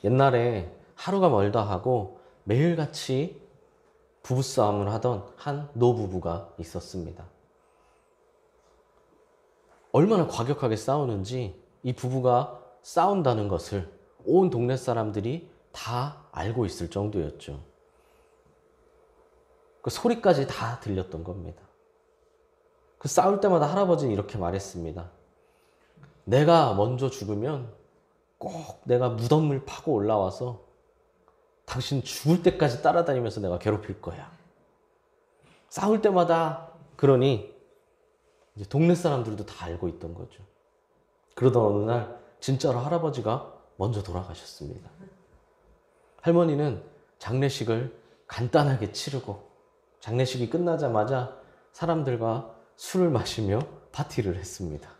옛날에 하루가 멀다 하고 매일같이 부부싸움을 하던 한 노부부가 있었습니다. 얼마나 과격하게 싸우는지 이 부부가 싸운다는 것을 온 동네 사람들이 다 알고 있을 정도였죠. 그 소리까지 다 들렸던 겁니다. 그 싸울 때마다 할아버지는 이렇게 말했습니다. 내가 먼저 죽으면 꼭 내가 무덤을 파고 올라와서 당신 죽을 때까지 따라다니면서 내가 괴롭힐 거야. 싸울 때마다 그러니 이제 동네 사람들도 다 알고 있던 거죠. 그러던 어느 날 진짜로 할아버지가 먼저 돌아가셨습니다. 할머니는 장례식을 간단하게 치르고 장례식이 끝나자마자 사람들과 술을 마시며 파티를 했습니다.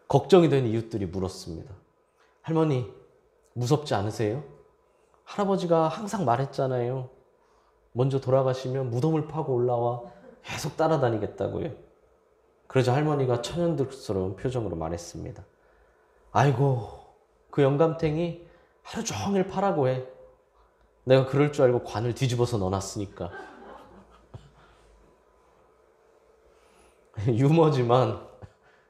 걱정이 된 이웃들이 물었습니다. 할머니, 무섭지 않으세요? 할아버지가 항상 말했잖아요. 먼저 돌아가시면 무덤을 파고 올라와 계속 따라다니겠다고요. 그러자 할머니가 천연덕스러운 표정으로 말했습니다. 아이고, 그 영감탱이 하루 종일 파라고 해. 내가 그럴 줄 알고 관을 뒤집어서 넣어놨으니까. 유머지만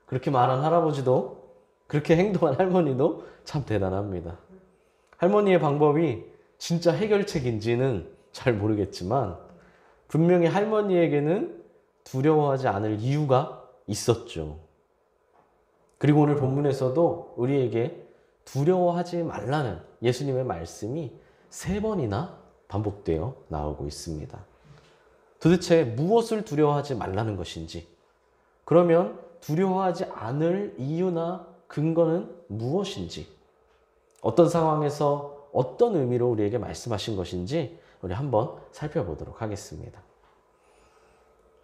그렇게 말한 할아버지도 그렇게 행동한 할머니도 참 대단합니다. 할머니의 방법이 진짜 해결책인지는 잘 모르겠지만 분명히 할머니에게는 두려워하지 않을 이유가 있었죠. 그리고 오늘 본문에서도 우리에게 두려워하지 말라는 예수님의 말씀이 3번이나 반복되어 나오고 있습니다. 도대체 무엇을 두려워하지 말라는 것인지, 그러면 두려워하지 않을 이유나 근거는 무엇인지, 어떤 상황에서 어떤 의미로 우리에게 말씀하신 것인지 우리 한번 살펴보도록 하겠습니다.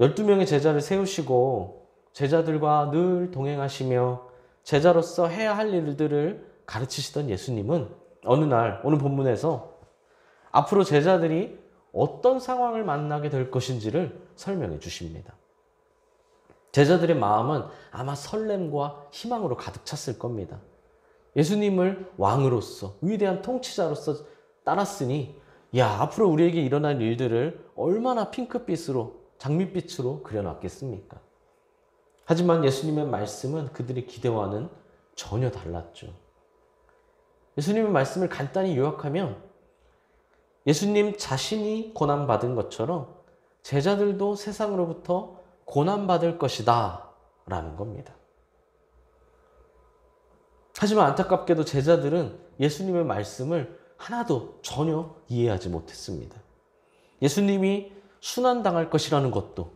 12명의 제자를 세우시고 제자들과 늘 동행하시며 제자로서 해야 할 일들을 가르치시던 예수님은 어느 날 오늘 본문에서 앞으로 제자들이 어떤 상황을 만나게 될 것인지를 설명해 주십니다. 제자들의 마음은 아마 설렘과 희망으로 가득 찼을 겁니다. 예수님을 왕으로서, 위대한 통치자로서 따랐으니 앞으로 우리에게 일어날 일들을 얼마나 핑크빛으로, 장밋빛으로 그려놨겠습니까? 하지만 예수님의 말씀은 그들의 기대와는 전혀 달랐죠. 예수님의 말씀을 간단히 요약하면 예수님 자신이 고난받은 것처럼 제자들도 세상으로부터 고난받을 것이다 라는 겁니다. 하지만 안타깝게도 제자들은 예수님의 말씀을 하나도 전혀 이해하지 못했습니다. 예수님이 순환당할 것이라는 것도,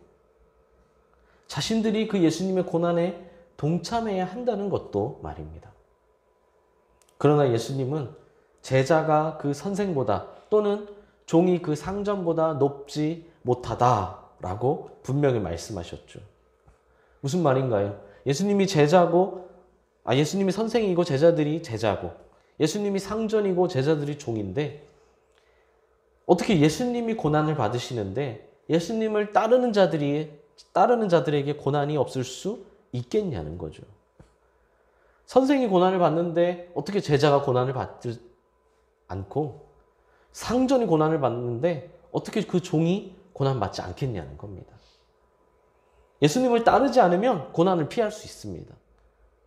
자신들이 그 예수님의 고난에 동참해야 한다는 것도 말입니다. 그러나 예수님은 제자가 그 선생보다 또는 종이 그 상전보다 높지 못하다라고 분명히 말씀하셨죠. 무슨 말인가요? 예수님이 예수님이 선생이고 제자들이 제자고, 예수님이 상전이고 제자들이 종인데 어떻게 예수님이 고난을 받으시는데 예수님을 따르는 자들에게 고난이 없을 수 있겠냐는 거죠. 선생이 고난을 받는데 어떻게 제자가 고난을 받지 않고, 상전이 고난을 받는데 어떻게 그 종이 고난받지 않겠냐는 겁니다. 예수님을 따르지 않으면 고난을 피할 수 있습니다.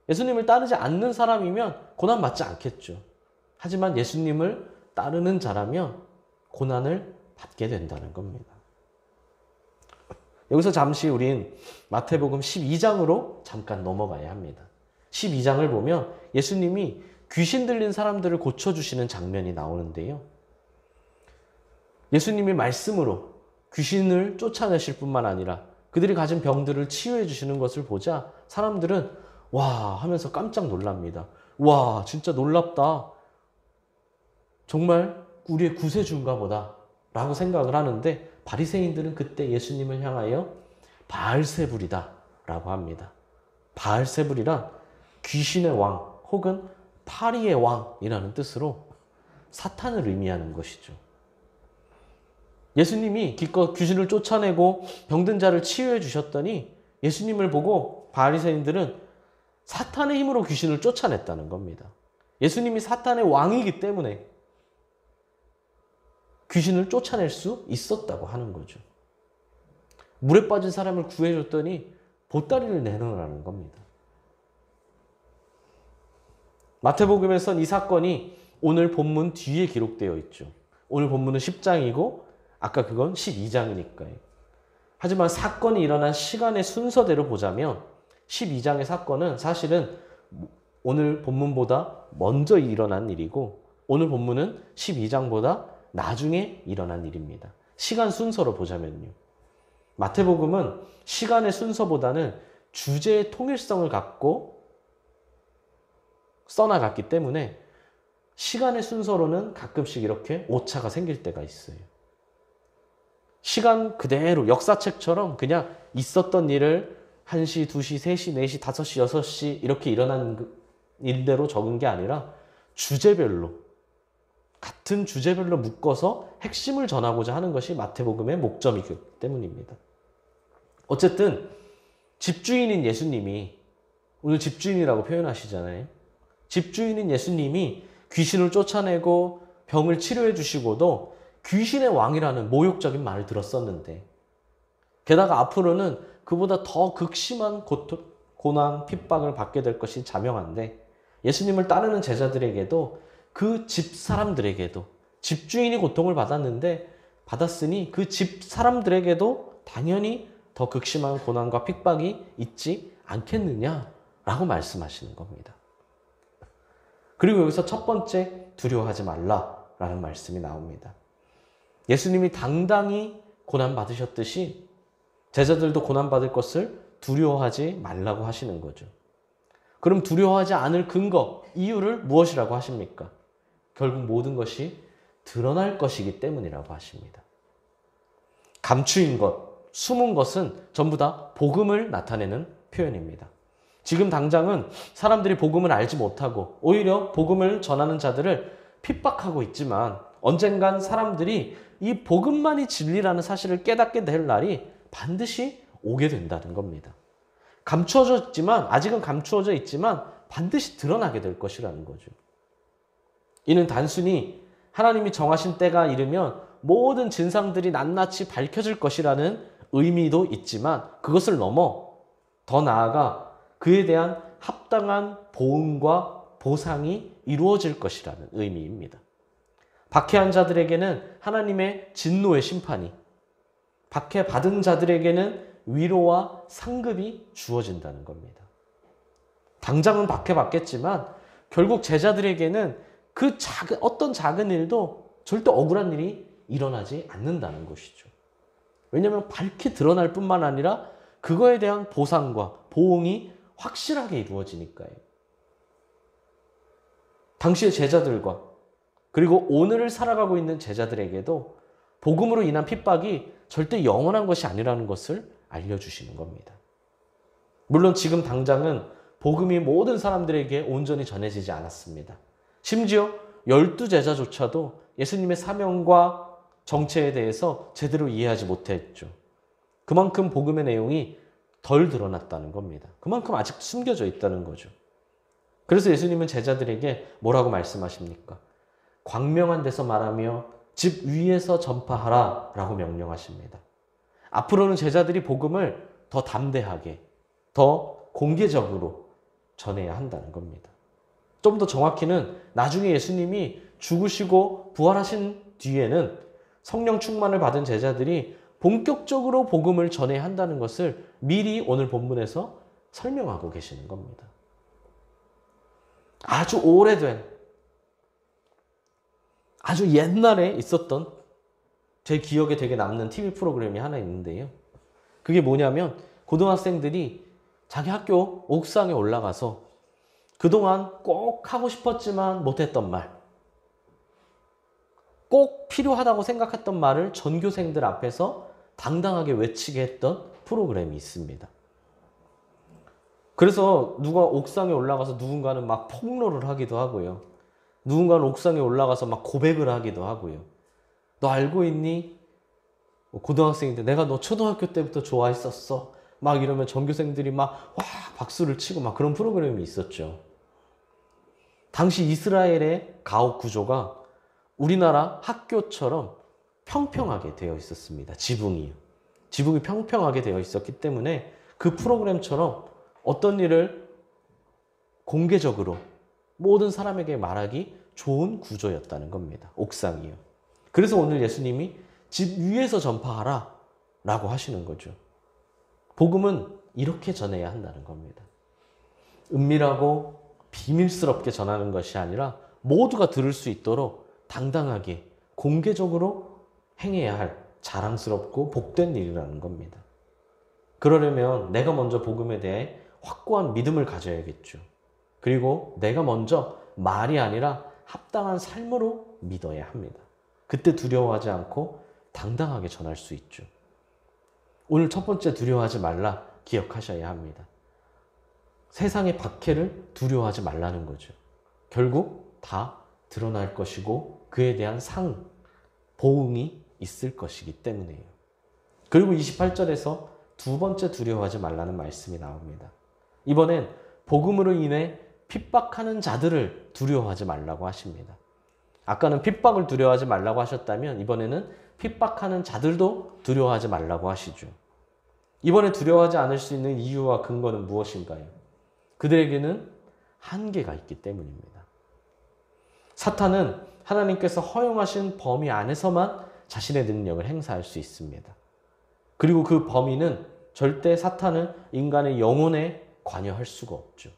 예수님을 따르지 않는 사람이면 고난받지 않겠죠. 하지만 예수님을 따르는 자라면 고난을 받게 된다는 겁니다. 여기서 잠시 우린 마태복음 12장으로 잠깐 넘어가야 합니다. 12장을 보면 예수님이 귀신 들린 사람들을 고쳐주시는 장면이 나오는데요. 예수님이 말씀으로 귀신을 쫓아내실 뿐만 아니라 그들이 가진 병들을 치유해 주시는 것을 보자 사람들은 와 하면서 깜짝 놀랍니다. 와 진짜 놀랍다. 정말 우리의 구세주인가 보다 라고 생각을 하는데 바리새인들은 그때 예수님을 향하여 바알세불이다 라고 합니다. 바알세불이란 귀신의 왕 혹은 파리의 왕이라는 뜻으로 사탄을 의미하는 것이죠. 예수님이 기껏 귀신을 쫓아내고 병든 자를 치유해 주셨더니 예수님을 보고 바리새인들은 사탄의 힘으로 귀신을 쫓아냈다는 겁니다. 예수님이 사탄의 왕이기 때문에 귀신을 쫓아낼 수 있었다고 하는 거죠. 물에 빠진 사람을 구해줬더니 보따리를 내놓으라는 겁니다. 마태복음에선 이 사건이 오늘 본문 뒤에 기록되어 있죠. 오늘 본문은 10장이고 아까 그건 12장이니까요. 하지만 사건이 일어난 시간의 순서대로 보자면 12장의 사건은 사실은 오늘 본문보다 먼저 일어난 일이고 오늘 본문은 12장보다 나중에 일어난 일입니다. 시간 순서로 보자면요. 마태복음은 시간의 순서보다는 주제의 통일성을 갖고 써나갔기 때문에 시간의 순서로는 가끔씩 이렇게 오차가 생길 때가 있어요. 시간 그대로 역사책처럼 그냥 있었던 일을 1시, 2시, 3시, 4시, 5시, 6시 이렇게 일어난 일대로 적은 게 아니라 주제별로 같은 주제별로 묶어서 핵심을 전하고자 하는 것이 마태복음의 목적이기 때문입니다. 어쨌든 집주인인 예수님이 오늘 집주인이라고 표현하시잖아요. 집주인인 예수님이 귀신을 쫓아내고 병을 치료해 주시고도 귀신의 왕이라는 모욕적인 말을 들었었는데 게다가 앞으로는 그보다 더 극심한 고난, 핍박을 받게 될 것이 자명한데 예수님을 따르는 제자들에게도 그 집 사람들에게도 집주인이 고통을 받았으니 그 집 사람들에게도 당연히 더 극심한 고난과 핍박이 있지 않겠느냐라고 말씀하시는 겁니다. 그리고 여기서 첫 번째 두려워하지 말라라는 말씀이 나옵니다. 예수님이 당당히 고난받으셨듯이 제자들도 고난받을 것을 두려워하지 말라고 하시는 거죠. 그럼 두려워하지 않을 근거, 이유를 무엇이라고 하십니까? 결국 모든 것이 드러날 것이기 때문이라고 하십니다. 감추인 것, 숨은 것은 전부 다 복음을 나타내는 표현입니다. 지금 당장은 사람들이 복음을 알지 못하고 오히려 복음을 전하는 자들을 핍박하고 있지만 언젠간 사람들이 이 복음만이 진리라는 사실을 깨닫게 될 날이 반드시 오게 된다는 겁니다. 아직은 감추어져 있지만 반드시 드러나게 될 것이라는 거죠. 이는 단순히 하나님이 정하신 때가 이르면 모든 진상들이 낱낱이 밝혀질 것이라는 의미도 있지만 그것을 넘어 더 나아가 그에 대한 합당한 보응과 보상이 이루어질 것이라는 의미입니다. 박해한 자들에게는 하나님의 진노의 심판이, 박해받은 자들에게는 위로와 상급이 주어진다는 겁니다. 당장은 박해받겠지만 결국 제자들에게는 어떤 작은 일도 절대 억울한 일이 일어나지 않는다는 것이죠. 왜냐하면 밝히 드러날 뿐만 아니라 그거에 대한 보상과 보응이 확실하게 이루어지니까요. 당시의 제자들과 그리고 오늘을 살아가고 있는 제자들에게도 복음으로 인한 핍박이 절대 영원한 것이 아니라는 것을 알려주시는 겁니다. 물론 지금 당장은 복음이 모든 사람들에게 온전히 전해지지 않았습니다. 심지어 12제자조차도 예수님의 사명과 정체에 대해서 제대로 이해하지 못했죠. 그만큼 복음의 내용이 덜 드러났다는 겁니다. 그만큼 아직 숨겨져 있다는 거죠. 그래서 예수님은 제자들에게 뭐라고 말씀하십니까? 광명한 데서 말하며 집 위에서 전파하라 라고 명령하십니다. 앞으로는 제자들이 복음을 더 담대하게, 더 공개적으로 전해야 한다는 겁니다. 좀 더 정확히는 나중에 예수님이 죽으시고 부활하신 뒤에는 성령 충만을 받은 제자들이 본격적으로 복음을 전해야 한다는 것을 미리 오늘 본문에서 설명하고 계시는 겁니다. 아주 오래된, 아주 옛날에 있었던 제 기억에 되게 남는 TV 프로그램이 하나 있는데요. 그게 뭐냐면 고등학생들이 자기 학교 옥상에 올라가서 그동안 꼭 하고 싶었지만 못했던 말, 꼭 필요하다고 생각했던 말을 전교생들 앞에서 당당하게 외치게 했던 프로그램이 있습니다. 그래서 누가 옥상에 올라가서 누군가는 막 폭로를 하기도 하고요. 누군가는 옥상에 올라가서 막 고백을 하기도 하고요. 너 알고 있니? 고등학생인데 내가 너 초등학교 때부터 좋아했었어. 막 이러면 전교생들이 막 와 박수를 치고 막 그런 프로그램이 있었죠. 당시 이스라엘의 가옥 구조가 우리나라 학교처럼 평평하게 되어 있었습니다. 지붕이 평평하게 되어 있었기 때문에 그 프로그램처럼 어떤 일을 공개적으로 모든 사람에게 말하기 좋은 구조였다는 겁니다. 옥상이요. 그래서 오늘 예수님이 집 위에서 전파하라 라고 하시는 거죠. 복음은 이렇게 전해야 한다는 겁니다. 은밀하고 비밀스럽게 전하는 것이 아니라 모두가 들을 수 있도록 당당하게 공개적으로 행해야 할 자랑스럽고 복된 일이라는 겁니다. 그러려면 내가 먼저 복음에 대해 확고한 믿음을 가져야겠죠. 그리고 내가 먼저 말이 아니라 합당한 삶으로 믿어야 합니다. 그때 두려워하지 않고 당당하게 전할 수 있죠. 오늘 첫 번째 두려워하지 말라 기억하셔야 합니다. 세상의 박해를 두려워하지 말라는 거죠. 결국 다 드러날 것이고 그에 대한 보응이 있을 것이기 때문에요. 그리고 28절에서 두 번째 두려워하지 말라는 말씀이 나옵니다. 이번엔 복음으로 인해 핍박하는 자들을 두려워하지 말라고 하십니다. 아까는 핍박을 두려워하지 말라고 하셨다면 이번에는 핍박하는 자들도 두려워하지 말라고 하시죠. 이번에 두려워하지 않을 수 있는 이유와 근거는 무엇인가요? 그들에게는 한계가 있기 때문입니다. 사탄은 하나님께서 허용하신 범위 안에서만 자신의 능력을 행사할 수 있습니다. 그리고 그 범위는 절대 사탄은 인간의 영혼에 관여할 수가 없죠.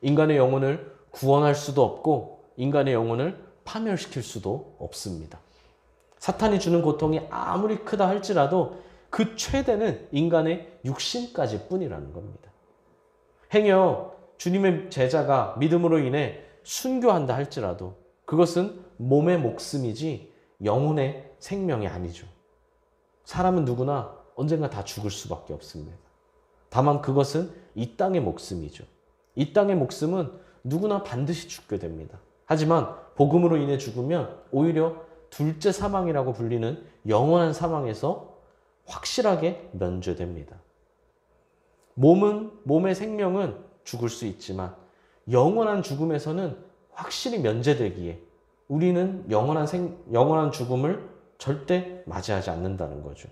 인간의 영혼을 구원할 수도 없고 인간의 영혼을 파멸시킬 수도 없습니다. 사탄이 주는 고통이 아무리 크다 할지라도 그 최대는 인간의 육신까지 뿐이라는 겁니다. 행여 주님의 제자가 믿음으로 인해 순교한다 할지라도 그것은 몸의 목숨이지 영혼의 생명이 아니죠. 사람은 누구나 언젠가 다 죽을 수밖에 없습니다. 다만 그것은 이 땅의 목숨이죠. 이 땅의 목숨은 누구나 반드시 죽게 됩니다. 하지만 복음으로 인해 죽으면 오히려 둘째 사망이라고 불리는 영원한 사망에서 확실하게 면제됩니다. 몸의 생명은 죽을 수 있지만 영원한 죽음에서는 확실히 면제되기에 우리는 영원한 죽음을 절대 맞이하지 않는다는 거죠.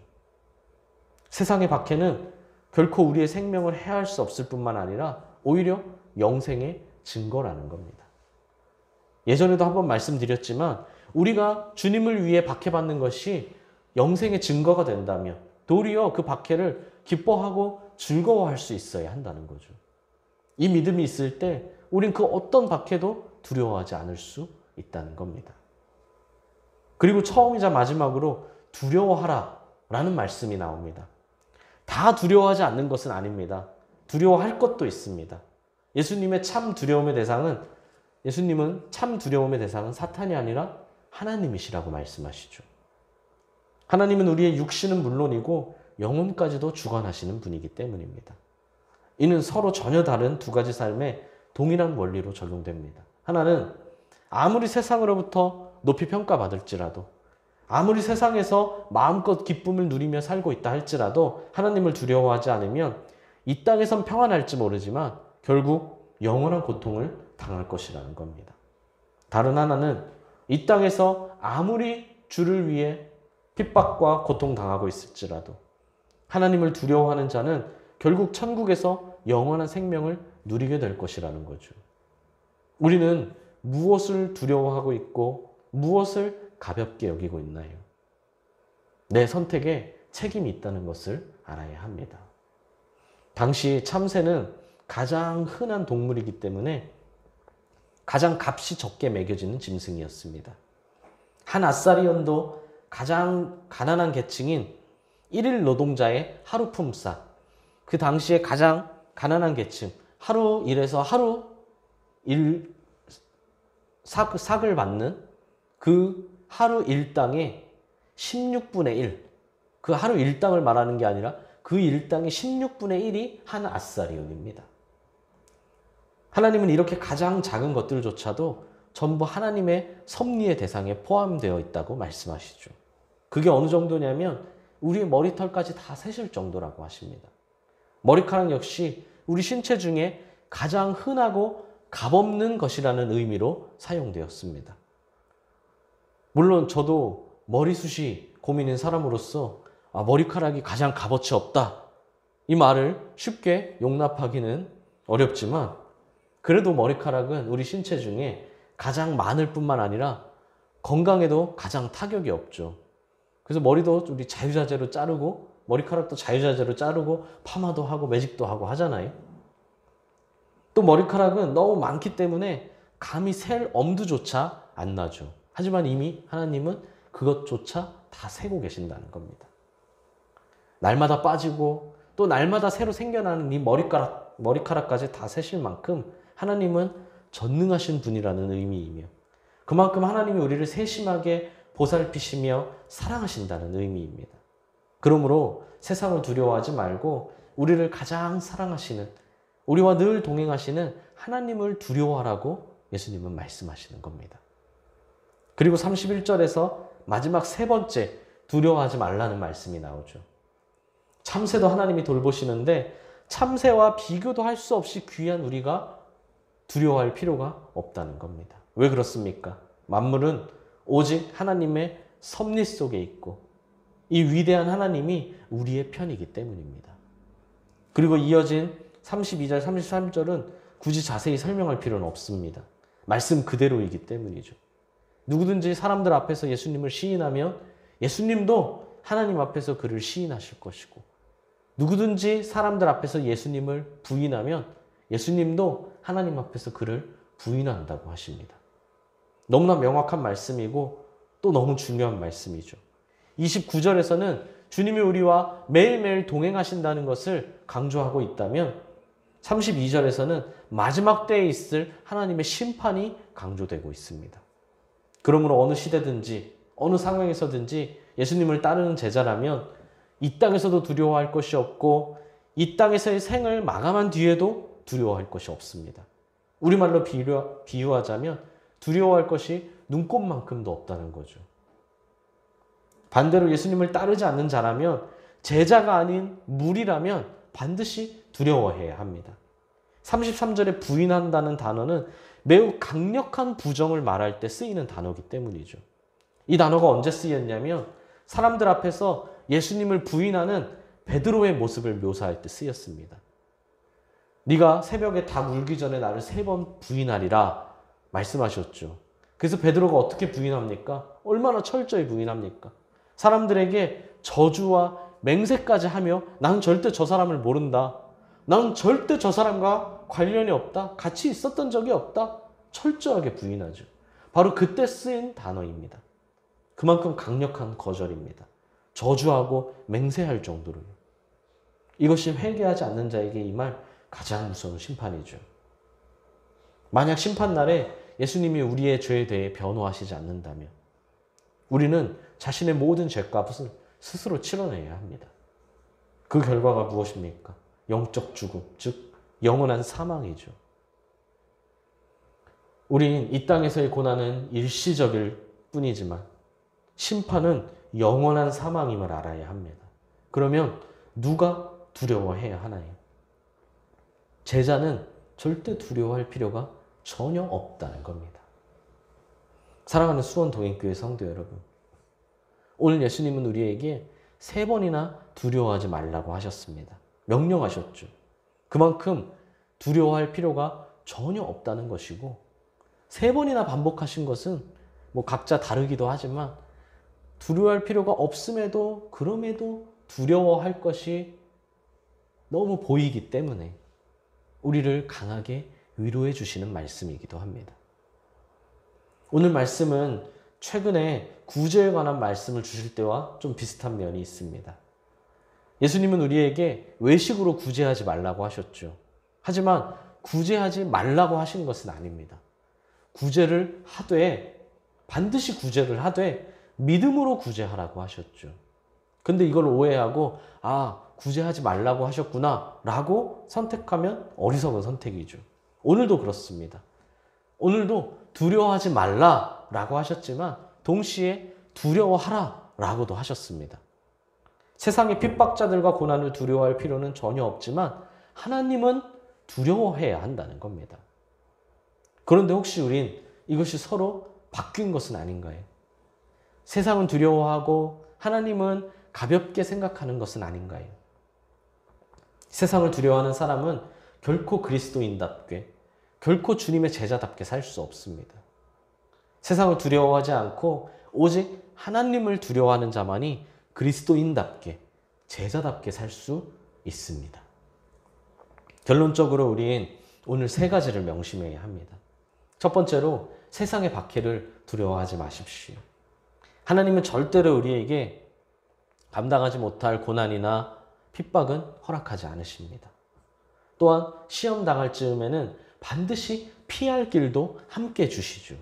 세상의 박해는 결코 우리의 생명을 해할 수 없을 뿐만 아니라 오히려 영생의 증거라는 겁니다. 예전에도 한번 말씀드렸지만 우리가 주님을 위해 박해받는 것이 영생의 증거가 된다면 도리어 그 박해를 기뻐하고 즐거워할 수 있어야 한다는 거죠. 이 믿음이 있을 때 우린 그 어떤 박해도 두려워하지 않을 수 있다는 겁니다. 그리고 처음이자 마지막으로 두려워하라 라는 말씀이 나옵니다. 다 두려워하지 않는 것은 아닙니다. 두려워할 것도 있습니다. 예수님은 참 두려움의 대상은 사탄이 아니라 하나님이시라고 말씀하시죠. 하나님은 우리의 육신은 물론이고 영혼까지도 주관하시는 분이기 때문입니다. 이는 서로 전혀 다른 두 가지 삶에 동일한 원리로 적용됩니다. 하나는 아무리 세상으로부터 높이 평가받을지라도 아무리 세상에서 마음껏 기쁨을 누리며 살고 있다 할지라도 하나님을 두려워하지 않으면 이 땅에선 평안할지 모르지만 결국 영원한 고통을 당할 것이라는 겁니다. 다른 하나는 이 땅에서 아무리 주를 위해 핍박과 고통당하고 있을지라도 하나님을 두려워하는 자는 결국 천국에서 영원한 생명을 누리게 될 것이라는 거죠. 우리는 무엇을 두려워하고 있고 무엇을 가볍게 여기고 있나요? 내 선택에 책임이 있다는 것을 알아야 합니다. 당시 참새는 가장 흔한 동물이기 때문에 가장 값이 적게 매겨지는 짐승이었습니다. 한 아사리온도 가장 가난한 계층인 1일 노동자의 하루 품삯, 그 당시에 가장 가난한 계층, 하루 일해서 하루 삭을 받는 그 하루 일당의 16분의 1, 그 하루 일당을 말하는 게 아니라 그 일당의 16분의 1이 한 아사리온입니다. 하나님은 이렇게 가장 작은 것들조차도 전부 하나님의 섭리의 대상에 포함되어 있다고 말씀하시죠. 그게 어느 정도냐면 우리의 머리털까지 다 세실 정도라고 하십니다. 머리카락 역시 우리 신체 중에 가장 흔하고 값없는 것이라는 의미로 사용되었습니다. 물론 저도 머리숱이 고민인 사람으로서 머리카락이 가장 값어치 없다, 이 말을 쉽게 용납하기는 어렵지만, 그래도 머리카락은 우리 신체 중에 가장 많을 뿐만 아니라 건강에도 가장 타격이 없죠. 그래서 머리도 우리 자유자재로 자르고, 머리카락도 자유자재로 자르고, 파마도 하고 매직도 하고 하잖아요. 또 머리카락은 너무 많기 때문에 감히 셀 엄두조차 안 나죠. 하지만 이미 하나님은 그것조차 다 세고 계신다는 겁니다. 날마다 빠지고 또 날마다 새로 생겨나는 이 머리카락까지 다 세실 만큼 하나님은 전능하신 분이라는 의미이며, 그만큼 하나님이 우리를 세심하게 보살피시며 사랑하신다는 의미입니다. 그러므로 세상을 두려워하지 말고 우리를 가장 사랑하시는, 우리와 늘 동행하시는 하나님을 두려워하라고 예수님은 말씀하시는 겁니다. 그리고 31절에서 마지막 세 번째, 두려워하지 말라는 말씀이 나오죠. 참새도 하나님이 돌보시는데 참새와 비교도 할 수 없이 귀한 우리가 두려워할 필요가 없다는 겁니다. 왜 그렇습니까? 만물은 오직 하나님의 섭리 속에 있고 이 위대한 하나님이 우리의 편이기 때문입니다. 그리고 이어진 32절, 33절은 굳이 자세히 설명할 필요는 없습니다. 말씀 그대로이기 때문이죠. 누구든지 사람들 앞에서 예수님을 시인하면 예수님도 하나님 앞에서 그를 시인하실 것이고, 누구든지 사람들 앞에서 예수님을 부인하면 예수님도 하나님 앞에서 그를 부인한다고 하십니다. 너무나 명확한 말씀이고 또 너무 중요한 말씀이죠. 29절에서는 주님이 우리와 매일매일 동행하신다는 것을 강조하고 있다면 32절에서는 마지막 때에 있을 하나님의 심판이 강조되고 있습니다. 그러므로 어느 시대든지 어느 상황에서든지 예수님을 따르는 제자라면 이 땅에서도 두려워할 것이 없고 이 땅에서의 생을 마감한 뒤에도 두려워할 것이 없습니다. 우리말로 비유하자면 두려워할 것이 눈꼽만큼도 없다는 거죠. 반대로 예수님을 따르지 않는 자라면, 제자가 아닌 무리라면 반드시 두려워해야 합니다. 33절에 부인한다는 단어는 매우 강력한 부정을 말할 때 쓰이는 단어이기 때문이죠. 이 단어가 언제 쓰였냐면 사람들 앞에서 예수님을 부인하는 베드로의 모습을 묘사할 때 쓰였습니다. 네가 새벽에 닭 울기 전에 나를 3번 부인하리라 말씀하셨죠. 그래서 베드로가 어떻게 부인합니까? 얼마나 철저히 부인합니까? 사람들에게 저주와 맹세까지 하며 나는 절대 저 사람을 모른다, 나는 절대 저 사람과 관련이 없다, 같이 있었던 적이 없다, 철저하게 부인하죠. 바로 그때 쓰인 단어입니다. 그만큼 강력한 거절입니다. 저주하고 맹세할 정도로요. 이것이 회개하지 않는 자에게 임할 가장 무서운 심판이죠. 만약 심판날에 예수님이 우리의 죄에 대해 변호하시지 않는다면 우리는 자신의 모든 죄값을 스스로 치러내야 합니다. 그 결과가 무엇입니까? 영적 죽음, 즉 영원한 사망이죠. 우린 이 땅에서의 고난은 일시적일 뿐이지만 심판은 영원한 사망임을 알아야 합니다. 그러면 누가 두려워해야 하나요? 제자는 절대 두려워할 필요가 전혀 없다는 겁니다. 사랑하는 수원동행교회 성도 여러분, 오늘 예수님은 우리에게 3번이나 두려워하지 말라고 하셨습니다. 명령하셨죠. 그만큼 두려워할 필요가 전혀 없다는 것이고, 3번이나 반복하신 것은 각자 다르기도 하지만 두려워할 필요가 없음에도 그럼에도 두려워할 것이 너무 보이기 때문에 우리를 강하게 위로해 주시는 말씀이기도 합니다. 오늘 말씀은 최근에 구제에 관한 말씀을 주실 때와 좀 비슷한 면이 있습니다. 예수님은 우리에게 외식으로 구제하지 말라고 하셨죠. 하지만 구제하지 말라고 하신 것은 아닙니다. 구제를 하되, 반드시 구제를 하되 믿음으로 구제하라고 하셨죠. 근데 이걸 오해하고 구제하지 말라고 하셨구나 라고 선택하면 어리석은 선택이죠. 오늘도 그렇습니다. 오늘도 두려워하지 말라라고 하셨지만 동시에 두려워하라라고도 하셨습니다. 세상의 핍박자들과 고난을 두려워할 필요는 전혀 없지만 하나님은 두려워해야 한다는 겁니다. 그런데 혹시 우린 이것이 서로 바뀐 것은 아닌가요? 세상은 두려워하고 하나님은 가볍게 생각하는 것은 아닌가요? 세상을 두려워하는 사람은 결코 그리스도인답게, 결코 주님의 제자답게 살 수 없습니다. 세상을 두려워하지 않고 오직 하나님을 두려워하는 자만이 그리스도인답게, 제자답게 살 수 있습니다. 결론적으로 우린 오늘 세 가지를 명심해야 합니다. 첫 번째로 세상의 박해를 두려워하지 마십시오. 하나님은 절대로 우리에게 감당하지 못할 고난이나 핍박은 허락하지 않으십니다. 또한 시험 당할 즈음에는 반드시 피할 길도 함께 주시죠.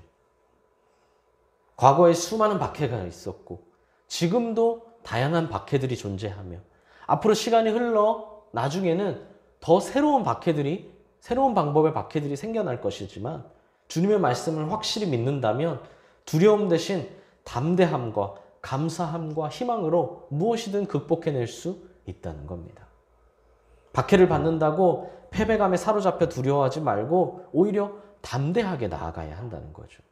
과거에 수많은 박해가 있었고 지금도 다양한 박해들이 존재하며 앞으로 시간이 흘러 나중에는 더 새로운 방법의 박해들이 생겨날 것이지만 주님의 말씀을 확실히 믿는다면 두려움 대신 담대함과 감사함과 희망으로 무엇이든 극복해낼 수 있다는 겁니다. 박해를 받는다고 패배감에 사로잡혀 두려워하지 말고 오히려 담대하게 나아가야 한다는 거죠.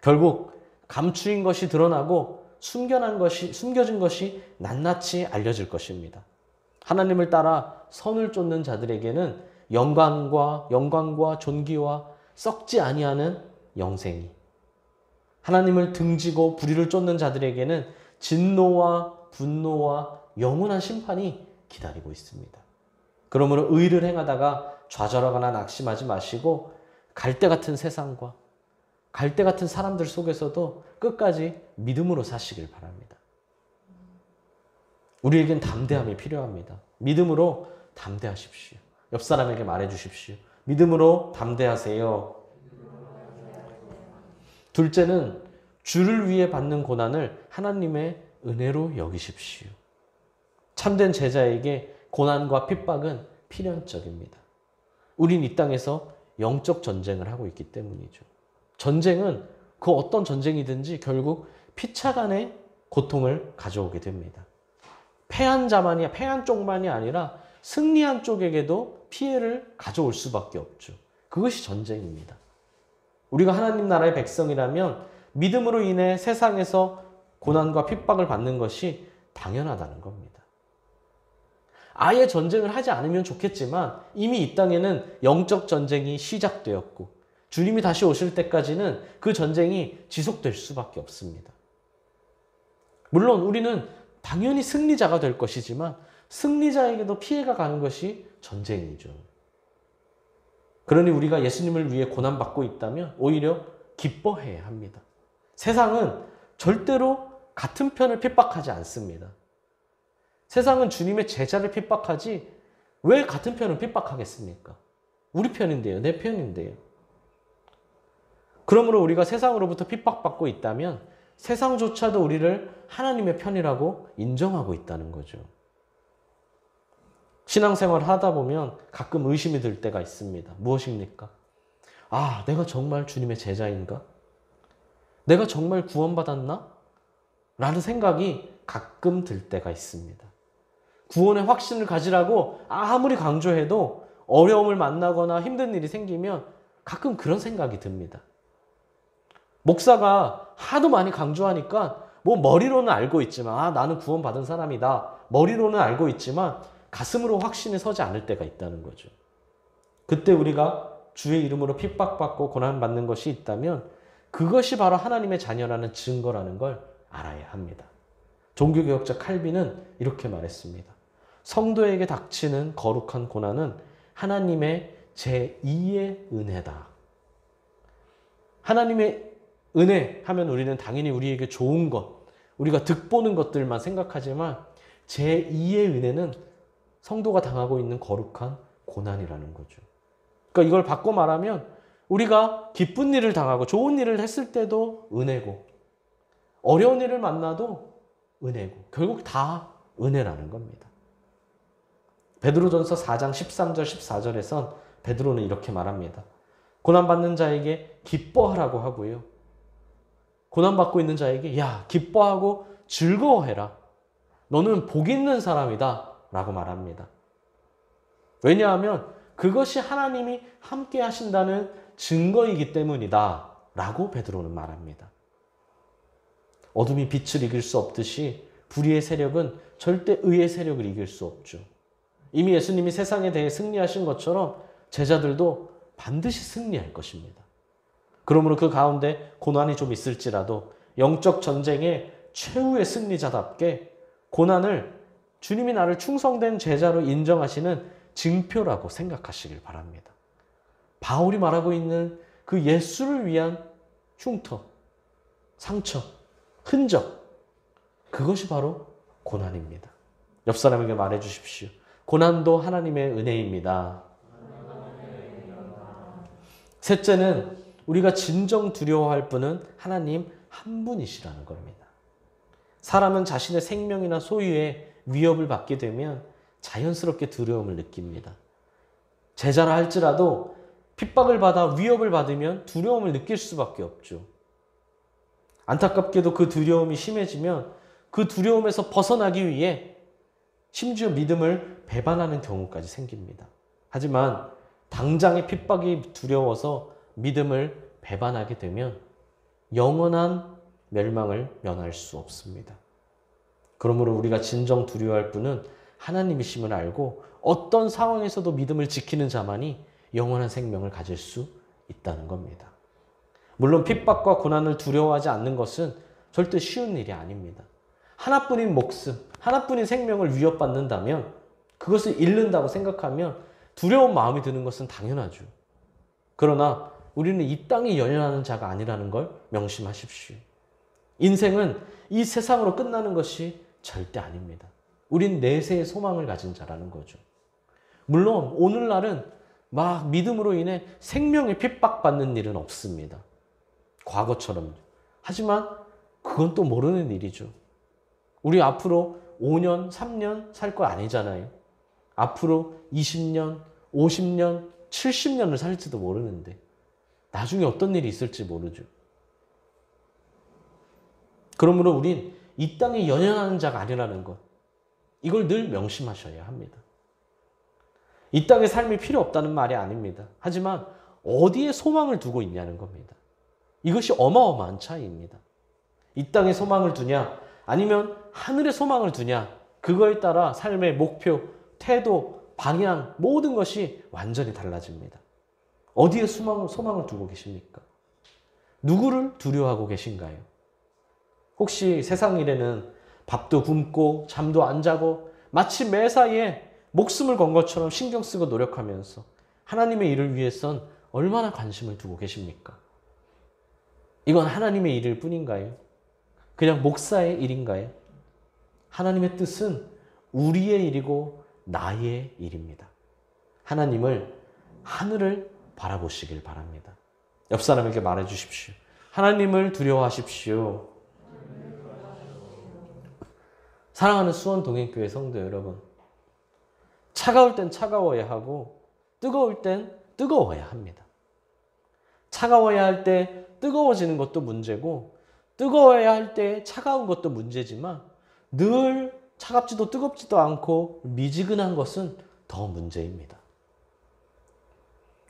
결국 감추인 것이 드러나고 숨겨진 것이 낱낱이 알려질 것입니다. 하나님을 따라 선을 쫓는 자들에게는 영광과 존귀와 썩지 아니하는 영생이, 하나님을 등지고 불의를 쫓는 자들에게는 진노와 분노와 영원한 심판이 기다리고 있습니다. 그러므로 의를 행하다가 좌절하거나 낙심하지 마시고 갈대 같은 세상과 갈대 같은 사람들 속에서도 끝까지 믿음으로 사시길 바랍니다. 우리에겐 담대함이 필요합니다. 믿음으로 담대하십시오. 옆 사람에게 말해주십시오. 믿음으로 담대하세요. 둘째는 주를 위해 받는 고난을 하나님의 은혜로 여기십시오. 참된 제자에게 고난과 핍박은 필연적입니다. 우린 이 땅에서 영적 전쟁을 하고 있기 때문이죠. 전쟁은 그 어떤 전쟁이든지 결국 피차간의 고통을 가져오게 됩니다. 패한 쪽만이 아니라 승리한 쪽에게도 피해를 가져올 수밖에 없죠. 그것이 전쟁입니다. 우리가 하나님 나라의 백성이라면 믿음으로 인해 세상에서 고난과 핍박을 받는 것이 당연하다는 겁니다. 아예 전쟁을 하지 않으면 좋겠지만 이미 이 땅에는 영적 전쟁이 시작되었고 주님이 다시 오실 때까지는 그 전쟁이 지속될 수밖에 없습니다. 물론 우리는 당연히 승리자가 될 것이지만 승리자에게도 피해가 가는 것이 전쟁이죠. 그러니 우리가 예수님을 위해 고난받고 있다면 오히려 기뻐해야 합니다. 세상은 절대로 같은 편을 핍박하지 않습니다. 세상은 주님의 제자를 핍박하지 왜 같은 편을 핍박하겠습니까? 우리 편인데요. 내 편인데요. 그러므로 우리가 세상으로부터 핍박받고 있다면 세상조차도 우리를 하나님의 편이라고 인정하고 있다는 거죠. 신앙생활을 하다 보면 가끔 의심이 들 때가 있습니다. 무엇입니까? 아, 내가 정말 주님의 제자인가? 내가 정말 구원받았나? 라는 생각이 가끔 들 때가 있습니다. 구원의 확신을 가지라고 아무리 강조해도 어려움을 만나거나 힘든 일이 생기면 가끔 그런 생각이 듭니다. 목사가 하도 많이 강조하니까 뭐 머리로는 알고 있지만 아, 나는 구원받은 사람이다. 머리로는 알고 있지만 가슴으로 확신이 서지 않을 때가 있다는 거죠. 그때 우리가 주의 이름으로 핍박받고 고난받는 것이 있다면 그것이 바로 하나님의 자녀라는 증거라는 걸 알아야 합니다. 종교개혁자 칼빈은 이렇게 말했습니다. 성도에게 닥치는 거룩한 고난은 하나님의 제2의 은혜다. 하나님의 은혜 하면 우리는 당연히 우리에게 좋은 것, 우리가 득보는 것들만 생각하지만 제2의 은혜는 성도가 당하고 있는 거룩한 고난이라는 거죠. 그러니까 이걸 바꿔 말하면 우리가 기쁜 일을 당하고 좋은 일을 했을 때도 은혜고 어려운 일을 만나도 은혜고 결국 다 은혜라는 겁니다. 베드로전서 4장 13절 14절에선 베드로는 이렇게 말합니다. 고난받는 자에게 기뻐하라고 하고요. 고난받고 있는 자에게 야 기뻐하고 즐거워해라. 너는 복 있는 사람이다 라고 말합니다. 왜냐하면 그것이 하나님이 함께 하신다는 증거이기 때문이다 라고 베드로는 말합니다. 어둠이 빛을 이길 수 없듯이 불의의 세력은 절대 의의 세력을 이길 수 없죠. 이미 예수님이 세상에 대해 승리하신 것처럼 제자들도 반드시 승리할 것입니다. 그러므로 그 가운데 고난이 좀 있을지라도 영적 전쟁의 최후의 승리자답게 고난을 주님이 나를 충성된 제자로 인정하시는 증표라고 생각하시길 바랍니다. 바울이 말하고 있는 그 예수를 위한 흉터, 상처, 흔적, 그것이 바로 고난입니다. 옆 사람에게 말해 주십시오. 고난도 하나님의 은혜입니다. 셋째는 우리가 진정 두려워할 분은 하나님 한 분이시라는 겁니다. 사람은 자신의 생명이나 소유에 위협을 받게 되면 자연스럽게 두려움을 느낍니다. 제자라 할지라도 핍박을 받아 위협을 받으면 두려움을 느낄 수밖에 없죠. 안타깝게도 그 두려움이 심해지면 그 두려움에서 벗어나기 위해 심지어 믿음을 배반하는 경우까지 생깁니다. 하지만 당장의 핍박이 두려워서 믿음을 배반하게 되면 영원한 멸망을 면할 수 없습니다. 그러므로 우리가 진정 두려워할 분은 하나님이심을 알고 어떤 상황에서도 믿음을 지키는 자만이 영원한 생명을 가질 수 있다는 겁니다. 물론 핍박과 고난을 두려워하지 않는 것은 절대 쉬운 일이 아닙니다. 하나뿐인 목숨, 하나뿐인 생명을 위협받는다면 그것을 잃는다고 생각하면 두려운 마음이 드는 것은 당연하죠. 그러나 우리는 이 땅에 연연하는 자가 아니라는 걸 명심하십시오. 인생은 이 세상으로 끝나는 것이 절대 아닙니다. 우린 내세의 소망을 가진 자라는 거죠. 물론 오늘날은 막 믿음으로 인해 생명에 핍박받는 일은 없습니다. 과거처럼요. 하지만 그건 또 모르는 일이죠. 우리 앞으로 5년, 3년 살 거 아니잖아요. 앞으로 20년, 50년, 70년을 살지도 모르는데 나중에 어떤 일이 있을지 모르죠. 그러므로 우린 이 땅에 연연하는 자가 아니라는 것, 이걸 늘 명심하셔야 합니다. 이 땅의 삶이 필요 없다는 말이 아닙니다. 하지만 어디에 소망을 두고 있냐는 겁니다. 이것이 어마어마한 차이입니다. 이 땅에 소망을 두냐 아니면 하늘에 소망을 두냐, 그거에 따라 삶의 목표, 태도, 방향 모든 것이 완전히 달라집니다. 어디에 소망을 두고 계십니까? 누구를 두려워하고 계신가요? 혹시 세상 일에는 밥도 굶고 잠도 안 자고 마치 매사에 목숨을 건 것처럼 신경 쓰고 노력하면서 하나님의 일을 위해선 얼마나 관심을 두고 계십니까? 이건 하나님의 일일 뿐인가요? 그냥 목사의 일인가요? 하나님의 뜻은 우리의 일이고 나의 일입니다. 하나님을, 하늘을 바라보시길 바랍니다. 옆 사람에게 말해 주십시오. 하나님을 두려워하십시오. 사랑하는 수원동행교회 성도 여러분, 차가울 땐 차가워야 하고 뜨거울 땐 뜨거워야 합니다. 차가워야 할 때 뜨거워지는 것도 문제고 뜨거워야 할 때 차가운 것도 문제지만 늘 차갑지도 뜨겁지도 않고 미지근한 것은 더 문제입니다.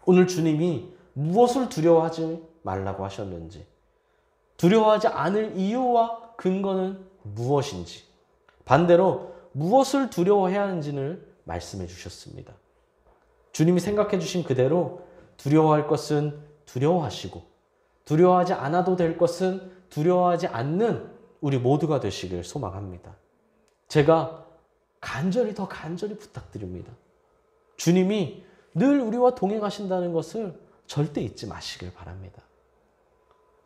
오늘 주님이 무엇을 두려워하지 말라고 하셨는지, 두려워하지 않을 이유와 근거는 무엇인지, 반대로 무엇을 두려워해야 하는지를 말씀해 주셨습니다. 주님이 생각해 주신 그대로 두려워할 것은 두려워하시고 두려워하지 않아도 될 것은 두려워하지 않는 우리 모두가 되시길 소망합니다. 제가 더 간절히 부탁드립니다. 주님이 늘 우리와 동행하신다는 것을 절대 잊지 마시길 바랍니다.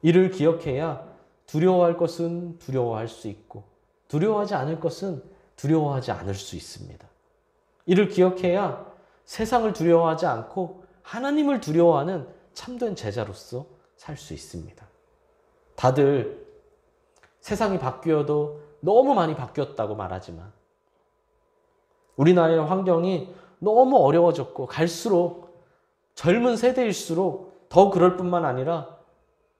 이를 기억해야 두려워할 것은 두려워할 수 있고 두려워하지 않을 것은 두려워하지 않을 수 있습니다. 이를 기억해야 세상을 두려워하지 않고 하나님을 두려워하는 참된 제자로서 살 수 있습니다. 다들 세상이 바뀌어도 너무 많이 바뀌었다고 말하지만 우리나라의 환경이 너무 어려워졌고 갈수록 젊은 세대일수록 더 그럴 뿐만 아니라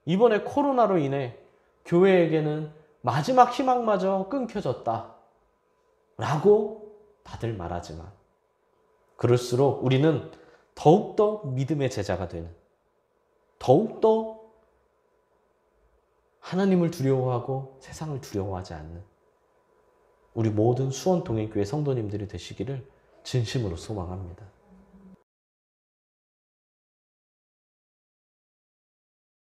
이번에 코로나로 인해 교회에게는 마지막 희망마저 끊겨졌다 라고 다들 말하지만 그럴수록 우리는 더욱더 믿음의 제자가 되는, 더욱더 하나님을 두려워하고 세상을 두려워하지 않는 우리 모든 수원동행교회 성도님들이 되시기를 진심으로 소망합니다.